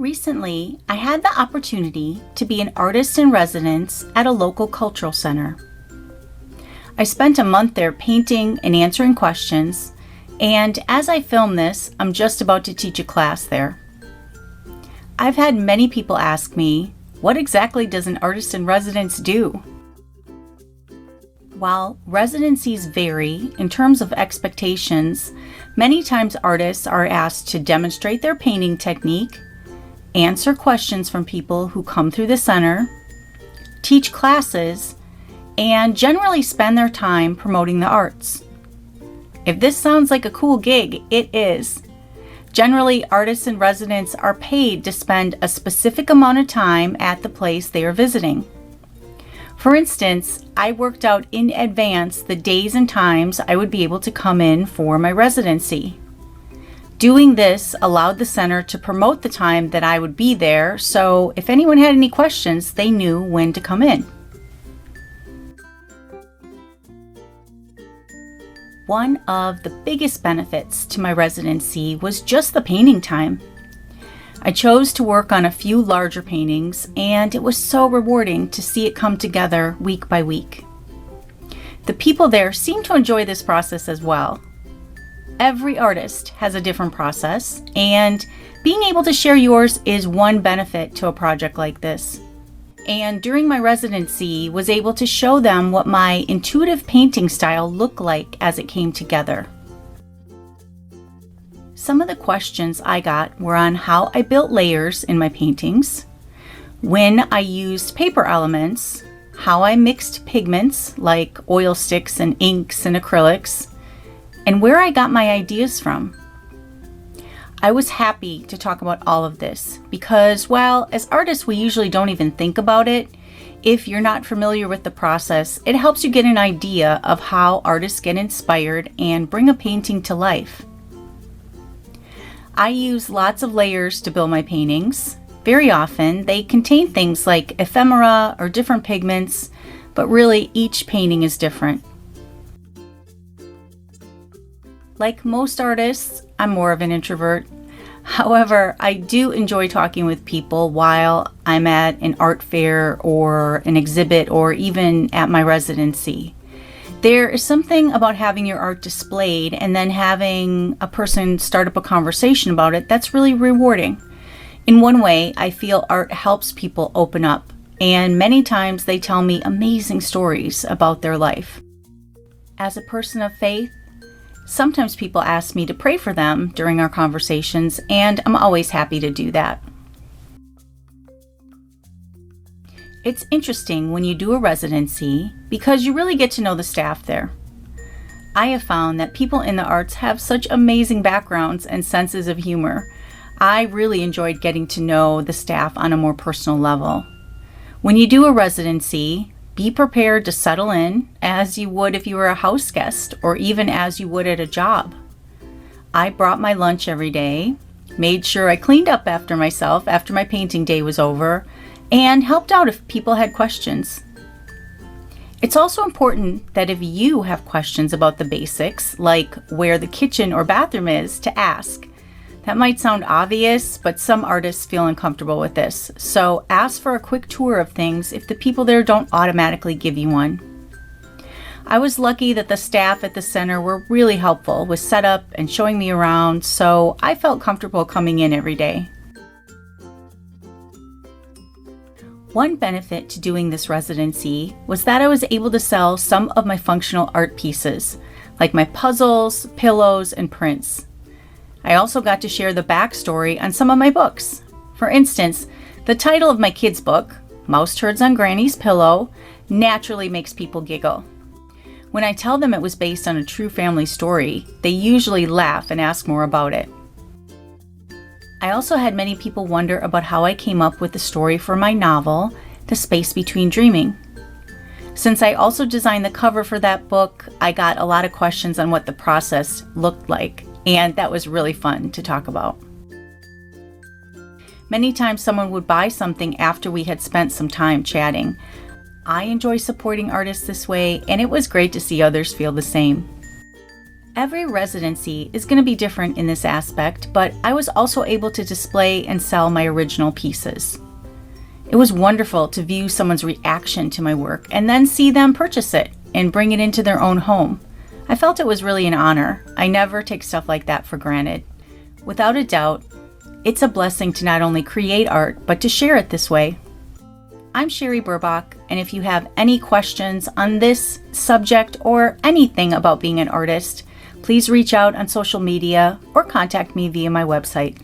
Recently, I had the opportunity to be an artist in residence at a local cultural center. I spent a month there painting and answering questions, and as I film this, I'm just about to teach a class there. I've had many people ask me, what exactly does an artist in residence do? While residencies vary in terms of expectations, many times artists are asked to demonstrate their painting technique, answer questions from people who come through the center, teach classes, and generally spend their time promoting the arts. If this sounds like a cool gig, it is. Generally, artists in residence are paid to spend a specific amount of time at the place they are visiting. For instance, I worked out in advance the days and times I would be able to come in for my residency. Doing this allowed the center to promote the time that I would be there, so if anyone had any questions, they knew when to come in. One of the biggest benefits to my residency was just the painting time. I chose to work on a few larger paintings, and it was so rewarding to see it come together week by week. The people there seemed to enjoy this process as well. Every artist has a different process, and being able to share yours is one benefit to a project like this. And during my residency, was able to show them what my intuitive painting style looked like as it came together. Some of the questions I got were on how I built layers in my paintings, when I used paper elements, how I mixed pigments like oil sticks and inks and acrylics, and where I got my ideas from. I was happy to talk about all of this because while as artists we usually don't even think about it, if you're not familiar with the process, it helps you get an idea of how artists get inspired and bring a painting to life. I use lots of layers to build my paintings. Very often they contain things like ephemera or different pigments, but really each painting is different. Like most artists, I'm more of an introvert. However, I do enjoy talking with people while I'm at an art fair or an exhibit or even at my residency. There is something about having your art displayed and then having a person start up a conversation about it that's really rewarding. In one way, I feel art helps people open up, and many times they tell me amazing stories about their life. As a person of faith, sometimes people ask me to pray for them during our conversations, and I'm always happy to do that. It's interesting when you do a residency because you really get to know the staff there. I have found that people in the arts have such amazing backgrounds and senses of humor. I really enjoyed getting to know the staff on a more personal level. When you do a residency, be prepared to settle in as you would if you were a house guest or even as you would at a job. I brought my lunch every day, made sure I cleaned up after myself after my painting day was over, and helped out if people had questions. It's also important that if you have questions about the basics, like where the kitchen or bathroom is, to ask. That might sound obvious, but some artists feel uncomfortable with this. So ask for a quick tour of things if the people there don't automatically give you one. I was lucky that the staff at the center were really helpful with setup and showing me around, so I felt comfortable coming in every day. One benefit to doing this residency was that I was able to sell some of my functional art pieces, like my puzzles, pillows, and prints. I also got to share the backstory on some of my books. For instance, the title of my kids' book, Mouse Turds on Granny's Pillow, naturally makes people giggle. When I tell them it was based on a true family story, they usually laugh and ask more about it. I also had many people wonder about how I came up with the story for my novel, The Space Between Dreaming. Since I also designed the cover for that book, I got a lot of questions on what the process looked like, and that was really fun to talk about. Many times someone would buy something after we had spent some time chatting. I enjoy supporting artists this way, and it was great to see others feel the same. Every residency is going to be different in this aspect, but I was also able to display and sell my original pieces. It was wonderful to view someone's reaction to my work and then see them purchase it and bring it into their own home. I felt it was really an honor. I never take stuff like that for granted. Without a doubt, it's a blessing to not only create art, but to share it this way. I'm Sherry Burbach, and if you have any questions on this subject or anything about being an artist, please reach out on social media or contact me via my website.